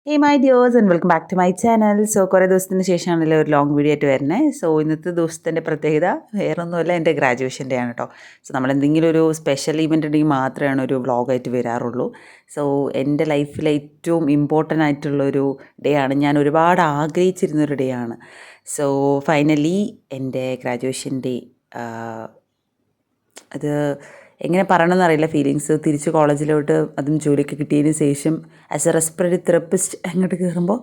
Hey my dears and welcome back to my channel. So കുറേ ദിവസത്തിന് ശേഷമാണല്ലോ ഒരു long video ആയിട്ട് വരുന്നത്. സോ ഇന്നത്തെ ദിവസത്തിൻ്റെ പ്രത്യേകത വേറൊന്നുമല്ല, എൻ്റെ ഗ്രാജുവേഷൻ ഡേ ആണ് കേട്ടോ. സോ നമ്മളെന്തെങ്കിലും ഒരു സ്പെഷ്യൽ ഇവൻ്റ് ഉണ്ടെങ്കിൽ മാത്രമാണ് ഒരു വ്ളോഗായിട്ട് വരാറുള്ളൂ. സോ എൻ്റെ ലൈഫിലെ ഏറ്റവും ഇമ്പോർട്ടൻ്റ് ആയിട്ടുള്ളൊരു ഡേ ആണ്. ഞാൻ ഒരുപാട് ആഗ്രഹിച്ചിരുന്നൊരു ഡേ ആണ്. സോ ഫൈനലി എൻ്റെ ഗ്രാജുവേഷൻ ഡേ അത് എങ്ങനെ പറയണമെന്ന് അറിയില്ല. ഫീലിങ്സ് തിരിച്ച് കോളേജിലോട്ട് അതും ജോലിയൊക്കെ കിട്ടിയതിന് ശേഷം ആസ് എ റെസ്പിറേറ്ററി തെറപ്പിസ്റ്റ് അങ്ങോട്ട് കയറുമ്പോൾ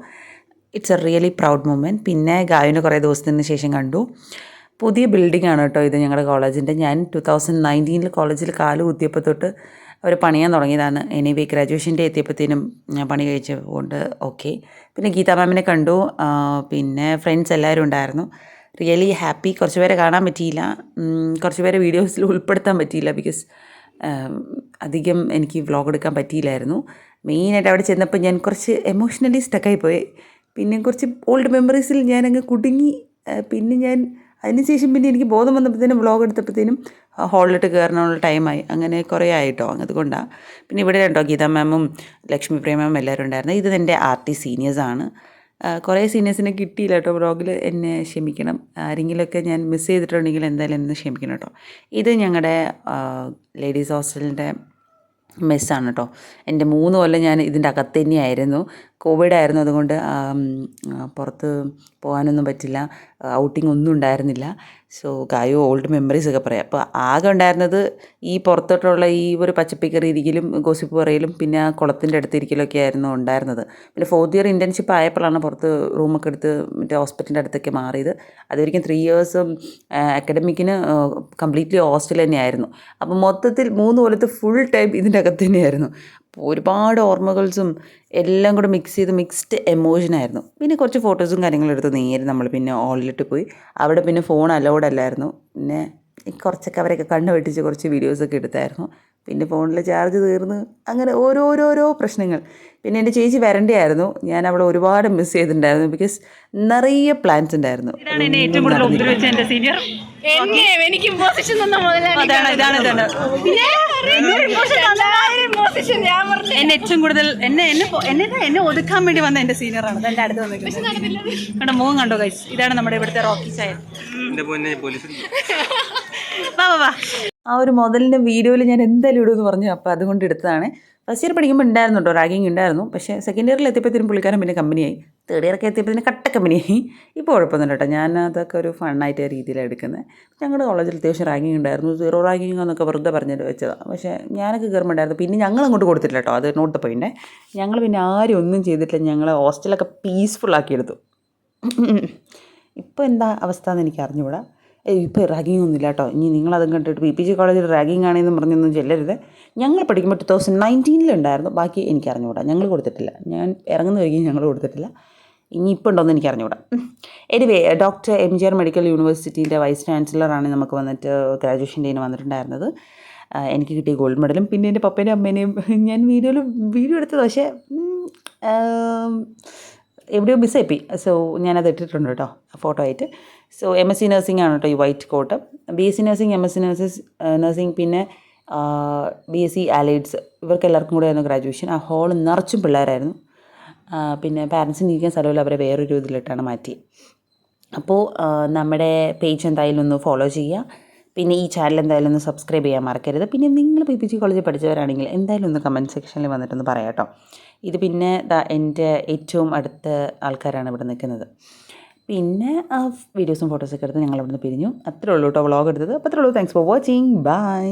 it's A really proud moment. പിന്നെ ഗായുവിനെ കുറേ ദിവസത്തിന് ശേഷം കണ്ടു. പുതിയ ബിൽഡിംഗ് ആണ് കേട്ടോ ഇത് ഞങ്ങളുടെ കോളേജിൻ്റെ. ഞാൻ 2019 കോളേജിൽ കാല് കുത്തിയപ്പോൾ തൊട്ട് അവർ പണിയാൻ തുടങ്ങിയതാണ്. എനിവേ ഗ്രാജുവേഷൻ ഡേ എത്തിയപ്പോഴത്തേനും ഞാൻ പണി കഴിച്ചുകൊണ്ട് ഓക്കെ. പിന്നെ ഗീതാ മാമിനെ കണ്ടു. പിന്നെ ഫ്രണ്ട്സ് എല്ലാവരും ഉണ്ടായിരുന്നു. Really happy. കുറച്ച് പേരെ കാണാൻ പറ്റിയില്ല, കുറച്ച് പേരെ വീഡിയോസിൽ ഉൾപ്പെടുത്താൻ പറ്റിയില്ല. ബിക്കോസ് അധികം എനിക്ക് വ്ളോഗ് എടുക്കാൻ പറ്റിയില്ലായിരുന്നു. മെയിനായിട്ട് അവിടെ ചെന്നപ്പോൾ ഞാൻ കുറച്ച് എമോഷണലി സ്റ്റക്കായി പോയി. പിന്നെ കുറച്ച് ഓൾഡ് മെമ്മറീസിൽ ഞാനങ്ങ് കുടുങ്ങി. പിന്നെ ഞാൻ അതിനുശേഷം പിന്നെ എനിക്ക് ബോധം വന്നപ്പോഴത്തേനും വ്ളോഗ് എടുത്തപ്പോഴത്തേനും ഹോളിലിട്ട് കയറാനുള്ള ടൈമായി. അങ്ങനെ കുറേ ആയിട്ടോ, അതുകൊണ്ടാണ്. പിന്നെ ഇവിടെ ഉണ്ടോ ഗീതാ മാമും ലക്ഷ്മി പ്രിയ മാമും എല്ലാവരും ഉണ്ടായിരുന്നു. ഇത് എൻ്റെ ആർട്ടി സീനിയേഴ്സാണ്. കുറേ സീനിയേഴ്സിനെ കിട്ടിയില്ല കേട്ടോ വ്ളോഗിൽ. എന്നെ ക്ഷമിക്കണം. ആരെങ്കിലുമൊക്കെ ഞാൻ മിസ് ചെയ്തിട്ടുണ്ടെങ്കിൽ എന്തായാലും എന്നെ ക്ഷമിക്കണം കേട്ടോ. ഇത് ഞങ്ങളുടെ ലേഡീസ് ഹോസ്റ്റലിൻ്റെ മെസ്സാണ് കേട്ടോ. എൻ്റെ 3 കൊല്ലം ഞാൻ ഇതിൻ്റെ അകത്ത് തന്നെയായിരുന്നു. കോവിഡായിരുന്നു, അതുകൊണ്ട് പുറത്ത് പോകാനൊന്നും പറ്റില്ല, ഔട്ടിംഗ് ഒന്നും ഉണ്ടായിരുന്നില്ല. സോ ഗായു ഓൾഡ് മെമ്മറീസൊക്കെ പറയാം. അപ്പോൾ ആകെ ഉണ്ടായിരുന്നത് ഈ പുറത്തോട്ടുള്ള ഈ ഒരു പച്ചപ്പിക്കറി ഇരിക്കലും ഗോസിപ്പ് പറയലും പിന്നെ ആ കുളത്തിൻ്റെ അടുത്തിരിക്കലൊക്കെ ആയിരുന്നു ഉണ്ടായിരുന്നത്. പിന്നെ 4th ഇയർ ഇൻറ്റേൺഷിപ്പ് ആയപ്പോഴാണ് പുറത്ത് റൂമൊക്കെ എടുത്ത് മറ്റേ ഹോസ്പിറ്റലിൻ്റെ അടുത്തൊക്കെ മാറിയത്. അതൊരിക്കും 3 ഇയേഴ്സും അക്കാഡമിക്കിന് കംപ്ലീറ്റ്ലി ഹോസ്റ്റൽ തന്നെയായിരുന്നു. അപ്പോൾ മൊത്തത്തിൽ 3 കൊല്ലത്ത് ഫുൾ ടൈം ഇതിൻ്റെ അകത്ത് തന്നെയായിരുന്നു. അപ്പോൾ ഒരുപാട് ഓർമ്മകൾസും എല്ലാം കൂടെ മിക്സ് ചെയ്ത് മിക്സ്ഡ് എമോഷനായിരുന്നു. പിന്നെ കുറച്ച് ഫോട്ടോസും കാര്യങ്ങളും എടുത്ത് നേരെ നമ്മൾ പിന്നെ ഹോളിലിട്ട് പോയി. അവിടെ പിന്നെ ഫോൺ അലൗഡ് അല്ലായിരുന്നു. പിന്നെ കുറച്ചൊക്കെ അവരൊക്കെ കണ്ണ് വെട്ടിച്ച് കുറച്ച് വീഡിയോസൊക്കെ എടുത്തായിരുന്നു. പിന്നെ ഫോണിൽ ചാർജ് തീർന്ന് അങ്ങനെ ഓരോരോരോ പ്രശ്നങ്ങൾ. പിന്നെ എൻ്റെ ചേച്ചി വരണ്ടായിരുന്നു. ഞാൻ അവളെ ഒരുപാട് മിസ് ചെയ്തിട്ടുണ്ടായിരുന്നു. ബിക്കോസ് നിറയെ പ്ലാൻസ് ഉണ്ടായിരുന്നു. ഏറ്റവും കൂടുതൽ ഉപദ്രവിച്ച എൻ്റെ സീനിയർ എന്നെ ഏറ്റവും കൂടുതൽ എന്നെ ഒതുക്കാൻ വേണ്ടി വന്ന എൻ്റെ സീനിയറാണ്. എൻ്റെ അടുത്ത് വന്നിരിക്കുന്നത് കണ്ടോ, മുഖം കണ്ടോ ഗൈസ്? ഇതാണ് നമ്മുടെ ഇവിടുത്തെ റോക്കി ചായ. ആ ഒരു മുതലിൻ്റെ വീഡിയോയിൽ ഞാൻ എന്തായാലും ഇടുമെന്ന് പറഞ്ഞു. അപ്പോൾ അതുകൊണ്ട് എടുത്തതാണ്. ഫസ്റ്റ് ഇയർ പഠിക്കുമ്പോൾ ഉണ്ടായിരുന്നു കേട്ടോ, റാഗിങ് ഉണ്ടായിരുന്നു. പക്ഷേ സെക്കൻഡ് ഇയറിൽ എത്തിയപ്പോഴത്തേനും പുള്ളിക്കാരൻ പിന്നെ കമ്പനിയായി. തേർഡ് ഇയറൊക്കെ എത്തിയപ്പോഴത്തേനും കട്ട കമ്പനിയായി. ഇപ്പോൾ കുഴപ്പമൊന്നുമില്ല കേട്ടോ, ഞാൻ അതൊക്കെ ഒരു ഫണ്ണായിട്ട് രീതിയിലാണ് എടുക്കുന്നത്. ഞങ്ങളുടെ കോളേജിൽ അത്യാവശ്യം റാഗിങ് ഉണ്ടായിരുന്നു. 0 റാഗിങ് എന്നൊക്കെ വെറുതെ പറഞ്ഞിട്ട് വെച്ചതാണ്. പക്ഷേ ഞാനൊക്കെ കയറുമ്പോണ്ടായിരുന്നു. പിന്നെ ഞങ്ങൾ അങ്ങോട്ട് കൊടുത്തില്ല കേട്ടോ, അത് നോട്ട് പോയിൻ്റെ. ഞങ്ങൾ പിന്നെ ആരും ഒന്നും ചെയ്തിട്ടില്ല. ഞങ്ങൾ ഹോസ്റ്റലൊക്കെ പീസ്ഫുള്ളാക്കിയെടുത്തു. ഇപ്പോൾ എന്താ അവസ്ഥ എന്ന് എനിക്ക് അറിഞ്ഞുകൂടാ. ഇപ്പോൾ റാഗിങ് ഒന്നുമില്ല കേട്ടോ. ഇനി നിങ്ങളതും കണ്ടിട്ട് PPG കോളേജിൽ റാഗിങ് ആണെന്ന് പറഞ്ഞൊന്നും ചെല്ലരുത്. ഞങ്ങൾ പഠിക്കുമ്പോൾ 2019 ഉണ്ടായിരുന്നു. ബാക്കി എനിക്ക് അറിഞ്ഞുകൂടാ, ഞങ്ങൾ കൊടുത്തിട്ടില്ല. ഞാൻ ഇറങ്ങുന്ന വരികയും ഞങ്ങൾ കൊടുത്തിട്ടില്ല. ഇനി ഇപ്പോൾ ഉണ്ടോയെന്ന് എനിക്ക് അറിഞ്ഞുകൂടാ. എനിവേ ഡോക്ടർ MGR മെഡിക്കൽ യൂണിവേഴ്സിറ്റീൻ്റെ വൈസ് ചാൻസലറാണ് നമുക്ക് വന്നിട്ട് ഗ്രാജുവേഷൻ ഡേന് വന്നിട്ടുണ്ടായിരുന്നത്. എനിക്ക് കിട്ടിയ ഗോൾഡ് മെഡലും പിന്നെ എൻ്റെ പപ്പേനെയും അമ്മേനെയും ഞാൻ വീഡിയോ എടുത്തത്. പക്ഷേ എവിടെയോ മിസ്സായിപ്പോയി. സോ ഞാനത് ഇട്ടിട്ടുണ്ട് കേട്ടോ ഫോട്ടോ ആയിട്ട്. സോ MSc നഴ്സിംഗ് ആണ് കേട്ടോ ഈ white coat. BSc nursing, MSc nursing പിന്നെ BSc അലൈഡ്സ്, ഇവർക്ക് എല്ലാവർക്കും കൂടെ ആയിരുന്നു ഗ്രാജുവേഷൻ. ആ ഹോൾ നിറച്ചും പിള്ളേരായിരുന്നു. പിന്നെ പാരൻസിന് ഇരിക്കാൻ സ്ഥലമില്ല, അവരെ വേറൊരു ഇതിലിട്ടാണ് മാറ്റി. അപ്പോൾ നമ്മുടെ പേജ് എന്തായാലും ഒന്ന് ഫോളോ ചെയ്യുക. പിന്നെ ഈ ചാനൽ എന്തായാലും ഒന്ന് സബ്സ്ക്രൈബ് ചെയ്യാൻ മറക്കരുത്. പിന്നെ നിങ്ങൾ PPG കോളേജിൽ പഠിച്ചവരാണെങ്കിൽ എന്തായാലും ഒന്ന് കമൻറ്റ് സെക്ഷനിൽ വന്നിട്ടൊന്ന് പറയാം കേട്ടോ. ഇത് പിന്നെ എൻ്റെ ഏറ്റവും അടുത്ത ആൾക്കാരാണ് ഇവിടെ നിൽക്കുന്നത്. പിന്നെ ആ വീഡിയോസും ഫോട്ടോസൊക്കെ എടുത്ത് ഞങ്ങൾ ഇവിടെ നിന്ന് പിരിഞ്ഞു. അത്രേ ഉള്ളൂ കേട്ടോ വ്ളോഗ് എടുത്തത്. അപ്പോൾ അത്രേ ഉള്ളൂ. Thanks for watching. ബൈ.